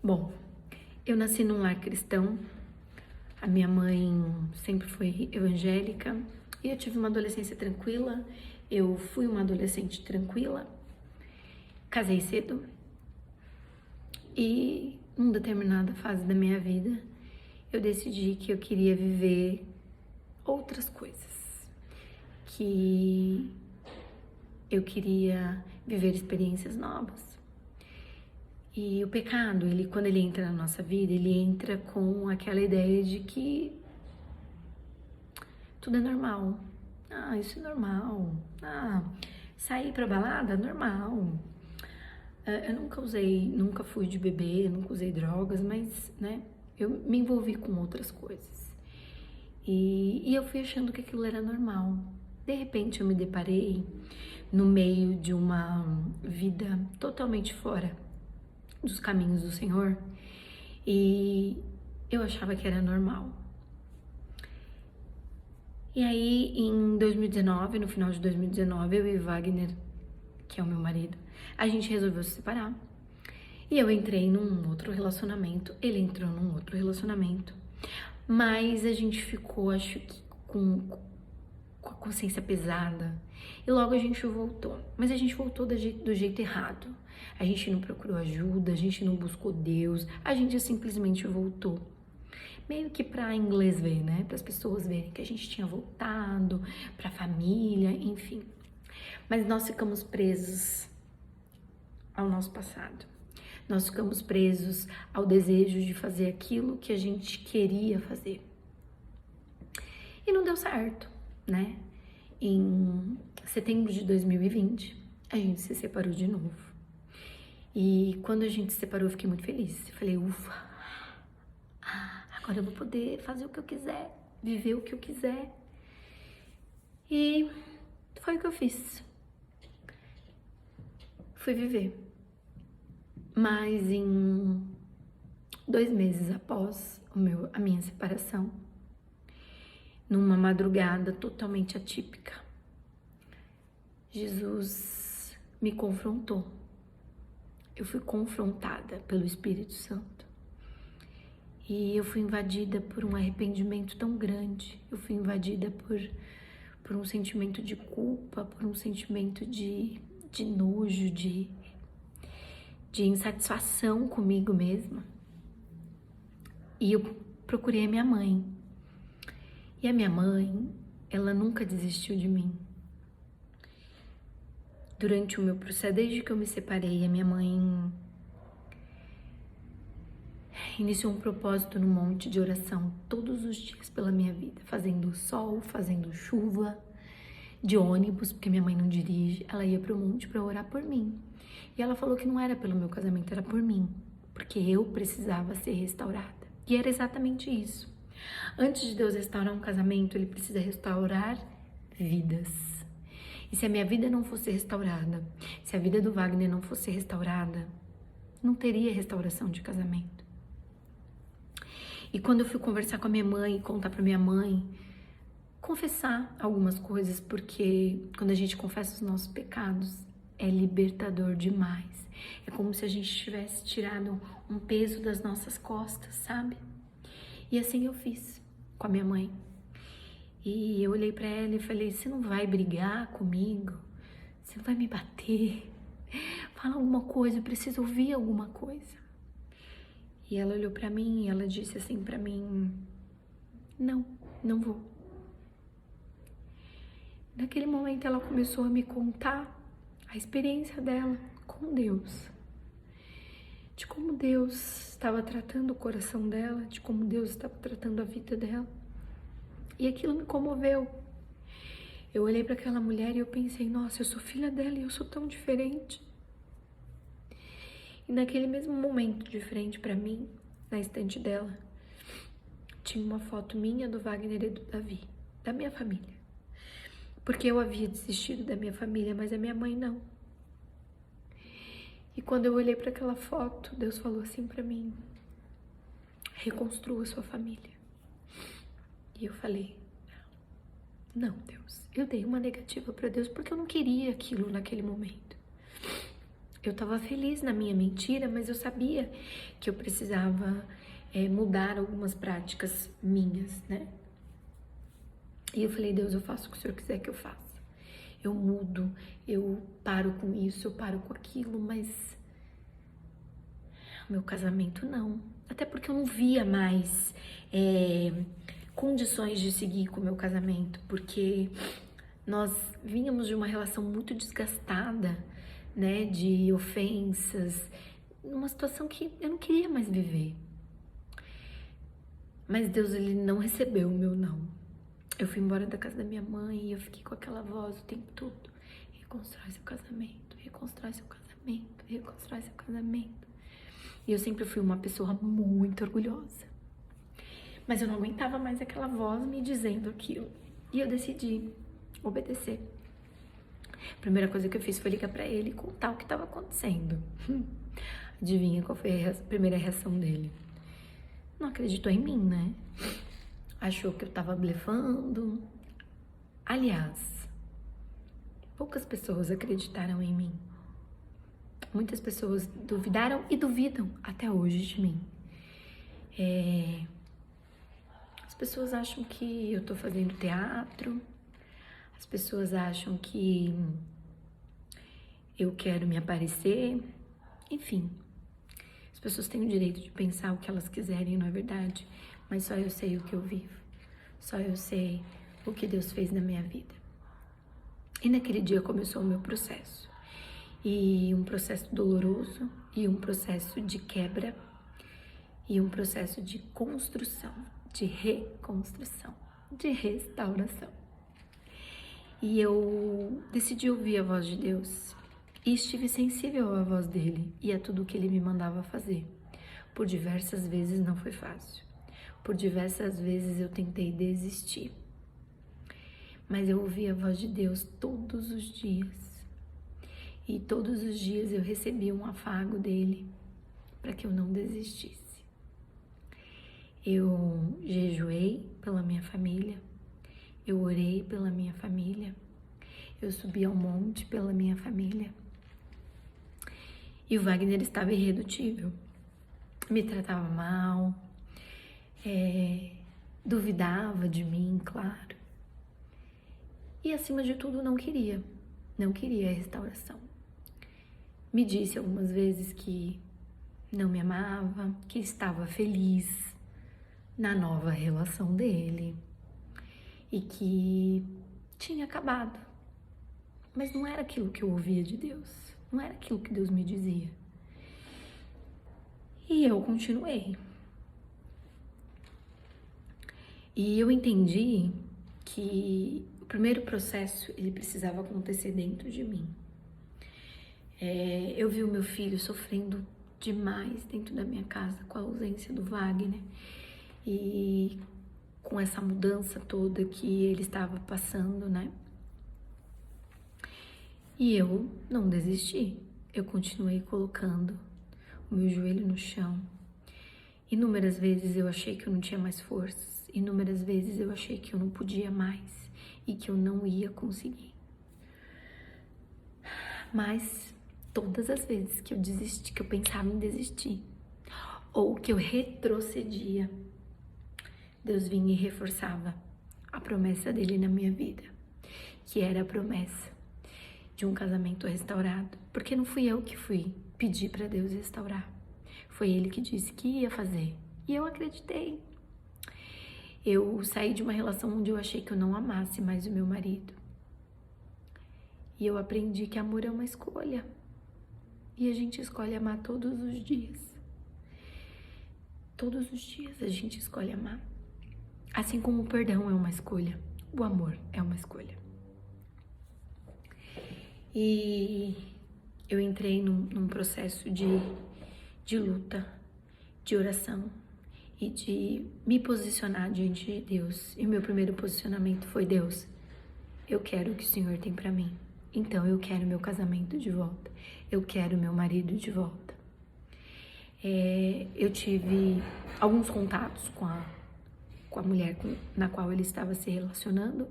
Bom, eu nasci num lar cristão, a minha mãe sempre foi evangélica e eu tive uma adolescência tranquila. Eu fui uma adolescente tranquila, casei cedo e, em determinada fase da minha vida, eu decidi que eu queria viver outras coisas, que eu queria viver experiências novas. E o pecado, quando ele entra na nossa vida, ele entra com aquela ideia de que tudo é normal. Ah, isso é normal. Ah, sair pra balada, normal. Eu nunca fui de beber, nunca usei drogas, mas, né, eu me envolvi com outras coisas. E eu fui achando que aquilo era normal. De repente eu me deparei no meio de uma vida totalmente fora dos caminhos do Senhor e eu achava que era normal. E aí, em 2019, no final de 2019, eu e Wagner, que é o meu marido, a gente resolveu se separar. E eu entrei num outro relacionamento, ele entrou num outro relacionamento. Mas a gente ficou, acho que, com a consciência pesada. E logo a gente voltou. Mas a gente voltou do jeito errado. A gente não procurou ajuda, a gente não buscou Deus, a gente simplesmente voltou. Meio que pra inglês ver, né? Para as pessoas verem que a gente tinha voltado, pra família, enfim. Mas nós ficamos presos ao nosso passado. Nós ficamos presos ao desejo de fazer aquilo que a gente queria fazer. E não deu certo, né? Em setembro de 2020, a gente se separou de novo. E quando a gente se separou, eu fiquei muito feliz. Eu falei, ufa, agora eu vou poder fazer o que eu quiser, viver o que eu quiser. E foi o que eu fiz. Fui viver. Mas em 2 meses após a minha separação, numa madrugada totalmente atípica, Jesus me confrontou. Eu fui confrontada pelo Espírito Santo. E eu fui invadida por um arrependimento tão grande. Eu fui invadida por um sentimento de culpa, por um sentimento de nojo, de insatisfação comigo mesma. E eu procurei a minha mãe. E a minha mãe, ela nunca desistiu de mim. Durante o meu processo, desde que eu me separei, a minha mãe iniciou um propósito no monte de oração todos os dias pela minha vida, fazendo sol, fazendo chuva, de ônibus, porque minha mãe não dirige, ela ia pro monte para orar por mim. E ela falou que não era pelo meu casamento, era por mim, porque eu precisava ser restaurada. E era exatamente isso. Antes de Deus restaurar um casamento, Ele precisa restaurar vidas. E se a minha vida não fosse restaurada, se a vida do Wagner não fosse restaurada, não teria restauração de casamento. E quando eu fui conversar com a minha mãe e contar pra minha mãe, confessar algumas coisas, porque quando a gente confessa os nossos pecados, é libertador demais. É como se a gente tivesse tirado um peso das nossas costas, sabe? E assim eu fiz com a minha mãe. E eu olhei pra ela e falei, você não vai brigar comigo? Você não vai me bater? Fala alguma coisa, eu preciso ouvir alguma coisa. E ela olhou pra mim e ela disse assim pra mim, não vou. Naquele momento ela começou a me contar a experiência dela com Deus. De como Deus estava tratando o coração dela, de como Deus estava tratando a vida dela. E aquilo me comoveu. Eu olhei para aquela mulher e eu pensei, nossa, eu sou filha dela e eu sou tão diferente. E naquele mesmo momento, de frente para mim, na estante dela, tinha uma foto minha, do Wagner e do Davi, da minha família. Porque eu havia desistido da minha família, mas a minha mãe não. E quando eu olhei para aquela foto, Deus falou assim para mim, reconstrua sua família. E eu falei, não, Deus. Eu dei uma negativa para Deus porque eu não queria aquilo naquele momento. Eu estava feliz na minha mentira, mas eu sabia que eu precisava mudar algumas práticas minhas, né? E eu falei, Deus, eu faço o que o Senhor quiser que eu faça. Eu mudo, eu paro com isso, eu paro com aquilo, mas meu casamento não. Até porque eu não via mais condições de seguir com o meu casamento, porque nós vínhamos de uma relação muito desgastada, né, de ofensas, numa situação que eu não queria mais viver. Mas Deus, ele não recebeu o meu não. Eu fui embora da casa da minha mãe e eu fiquei com aquela voz o tempo todo. Reconstrói seu casamento, reconstrói seu casamento, reconstrói seu casamento. E eu sempre fui uma pessoa muito orgulhosa. Mas eu não aguentava mais aquela voz me dizendo aquilo. E eu decidi obedecer. A primeira coisa que eu fiz foi ligar pra ele e contar o que estava acontecendo. Adivinha qual foi a primeira reação dele? Não acreditou em mim, né? Achou que eu tava blefando. Aliás, poucas pessoas acreditaram em mim. Muitas pessoas duvidaram e duvidam até hoje de mim. As pessoas acham que eu tô fazendo teatro. As pessoas acham que eu quero me aparecer. Enfim, as pessoas têm o direito de pensar o que elas quiserem, não é verdade? Mas só eu sei o que eu vivo. Só eu sei o que Deus fez na minha vida. E naquele dia começou o meu processo. E um processo doloroso, e um processo de quebra, e um processo de construção, de reconstrução, de restauração. E eu decidi ouvir a voz de Deus. E estive sensível à voz dele e a tudo que ele me mandava fazer. Por diversas vezes não foi fácil. Por diversas vezes eu tentei desistir. Mas eu ouvi a voz de Deus todos os dias. E todos os dias eu recebi um afago dele para que eu não desistisse. Eu jejuei pela minha família. Eu orei pela minha família. Eu subi ao monte pela minha família. E o Wagner estava irredutível. Me tratava mal. Duvidava de mim, claro. E acima de tudo não queria a restauração. Me disse algumas vezes que não me amava, que estava feliz na nova relação dele e que tinha acabado. Mas não era aquilo que eu ouvia de Deus, não era aquilo que Deus me dizia. E eu continuei. E eu entendi que o primeiro processo, ele precisava acontecer dentro de mim. Eu vi o meu filho sofrendo demais dentro da minha casa com a ausência do Wagner e com essa mudança toda que ele estava passando, né? E eu não desisti, eu continuei colocando o meu joelho no chão. Inúmeras vezes eu achei que eu não tinha mais forças, inúmeras vezes eu achei que eu não podia mais e que eu não ia conseguir. Mas todas as vezes que eu desisti, que eu pensava em desistir, ou que eu retrocedia, Deus vinha e reforçava a promessa dele na minha vida, que era a promessa de um casamento restaurado, porque não fui eu que fui pedir para Deus restaurar, foi ele que disse que ia fazer, e eu acreditei. Eu saí de uma relação onde eu achei que eu não amasse mais o meu marido, e eu aprendi que amor é uma escolha, e a gente escolhe amar todos os dias. Todos os dias a gente escolhe amar. Assim como o perdão é uma escolha, o amor é uma escolha. E eu entrei num processo de luta, de oração e de me posicionar diante de Deus. E o meu primeiro posicionamento foi: Deus, eu quero o que o Senhor tem pra mim. Então eu quero meu casamento de volta. Eu quero meu marido de volta. Eu tive alguns contatos com a mulher na qual ele estava se relacionando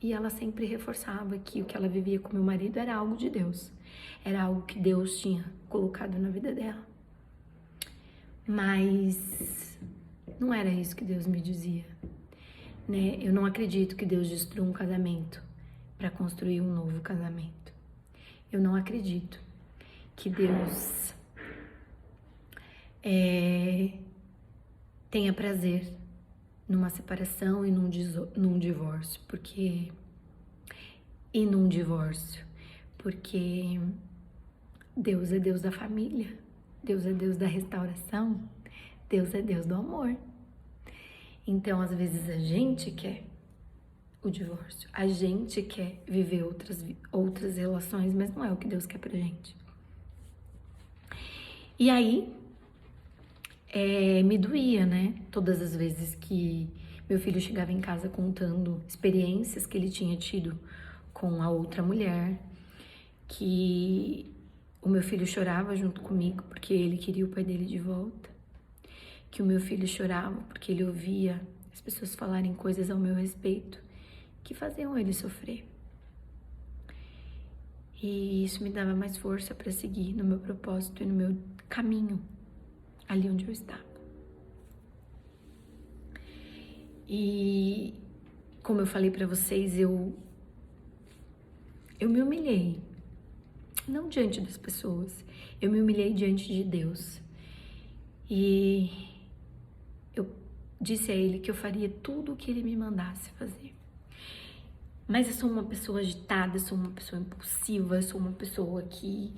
E ela sempre reforçava que o que ela vivia com meu marido era algo de Deus. Era algo que Deus tinha colocado na vida dela. Mas não era isso que Deus me dizia, né? Eu não acredito que Deus destrua um casamento para construir um novo casamento. Eu não acredito que Deus tenha prazer numa separação e num divórcio, porque Deus é Deus da família, Deus é Deus da restauração, Deus é Deus do amor. Então, às vezes a gente quer o divórcio, a gente quer viver outras relações, mas não é o que Deus quer pra gente. E aí, me doía, né? Todas as vezes que meu filho chegava em casa contando experiências que ele tinha tido com a outra mulher, que o meu filho chorava junto comigo porque ele queria o pai dele de volta, que o meu filho chorava porque ele ouvia as pessoas falarem coisas ao meu respeito que faziam ele sofrer. E isso me dava mais força para seguir no meu propósito e no meu caminho, ali onde eu estava. E como eu falei para vocês, eu me humilhei, não diante das pessoas, eu me humilhei diante de Deus. E eu disse a Ele que eu faria tudo o que Ele me mandasse fazer. Mas eu sou uma pessoa agitada, sou uma pessoa impulsiva, sou uma pessoa que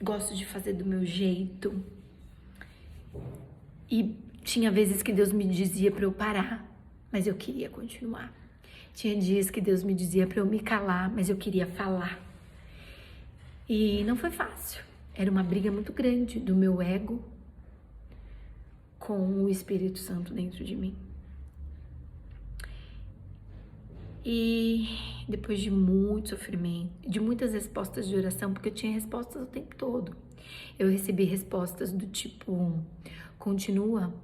gosto de fazer do meu jeito. E tinha vezes que Deus me dizia para eu parar, mas eu queria continuar. Tinha dias que Deus me dizia para eu me calar, mas eu queria falar. E não foi fácil. Era uma briga muito grande do meu ego com o Espírito Santo dentro de mim. E depois de muito sofrimento, de muitas respostas de oração, porque eu tinha respostas o tempo todo. Eu recebi respostas do tipo, continua,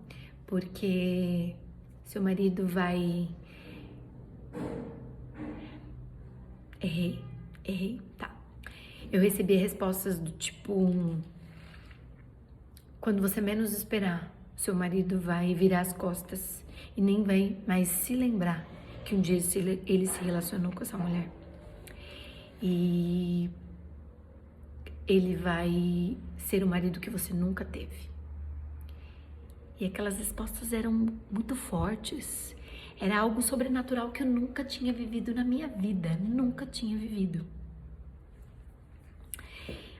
porque seu marido vai... Errei, tá. Eu recebi respostas do tipo, quando você menos esperar, seu marido vai virar as costas e nem vai mais se lembrar que um dia ele se relacionou com essa mulher. E ele vai ser o marido que você nunca teve. E aquelas respostas eram muito fortes. Era algo sobrenatural que eu nunca tinha vivido na minha vida. Nunca tinha vivido.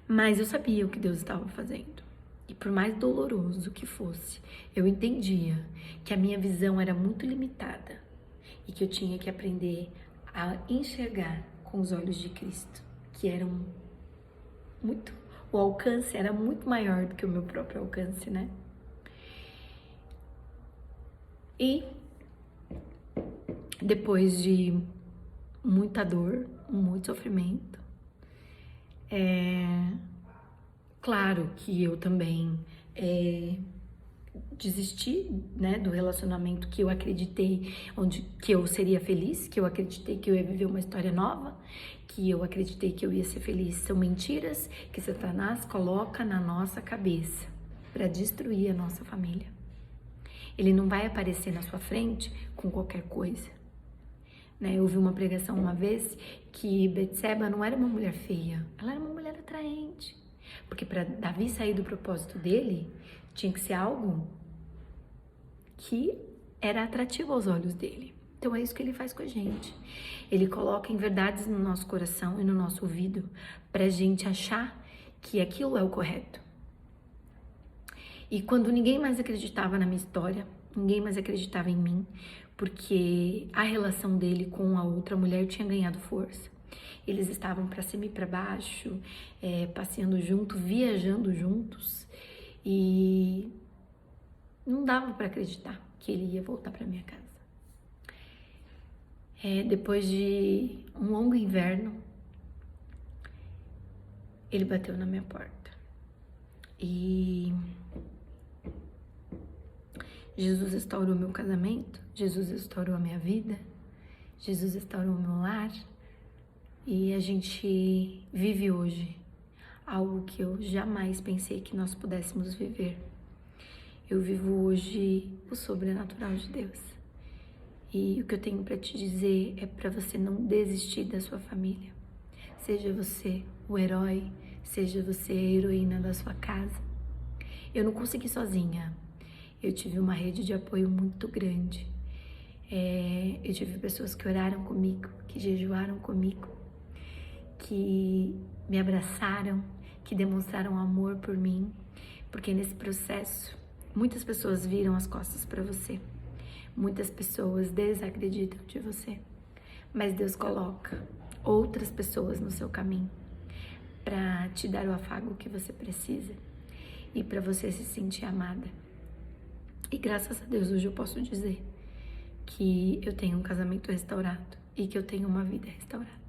Mas eu sabia o que Deus estava fazendo. E por mais doloroso que fosse, eu entendia que a minha visão era muito limitada. E que eu tinha que aprender a enxergar com os olhos de Cristo, que eram muito... O alcance era muito maior do que o meu próprio alcance, né? E depois de muita dor, muito sofrimento, claro que eu também desisti, né, do relacionamento que eu acreditei, que eu seria feliz, que eu acreditei que eu ia viver uma história nova, que eu acreditei que eu ia ser feliz. São mentiras que Satanás coloca na nossa cabeça para destruir a nossa família. Ele não vai aparecer na sua frente com qualquer coisa, né? Eu ouvi uma pregação uma vez que Betseba não era uma mulher feia, ela era uma mulher atraente, porque para Davi sair do propósito dele, tinha que ser algo que era atrativo aos olhos dele. Então é isso que ele faz com a gente. Ele coloca em verdades no nosso coração e no nosso ouvido pra gente achar que aquilo é o correto. E quando ninguém mais acreditava na minha história, ninguém mais acreditava em mim, porque a relação dele com a outra mulher tinha ganhado força. Eles estavam pra cima e pra baixo, passeando junto, viajando juntos, e não dava pra acreditar que ele ia voltar pra minha casa. Depois de um longo inverno, ele bateu na minha porta. E Jesus restaurou meu casamento, Jesus restaurou a minha vida, Jesus restaurou meu lar e a gente vive hoje algo que eu jamais pensei que nós pudéssemos viver. Eu vivo hoje o sobrenatural de Deus. E o que eu tenho para te dizer é para você não desistir da sua família. Seja você o herói, seja você a heroína da sua casa. Eu não consegui sozinha. Eu tive uma rede de apoio muito grande. Eu tive pessoas que oraram comigo, que jejuaram comigo, que me abraçaram, que demonstraram amor por mim, porque nesse processo muitas pessoas viram as costas para você, muitas pessoas desacreditam de você, mas Deus coloca outras pessoas no seu caminho para te dar o afago que você precisa e para você se sentir amada. E graças a Deus hoje eu posso dizer que eu tenho um casamento restaurado e que eu tenho uma vida restaurada.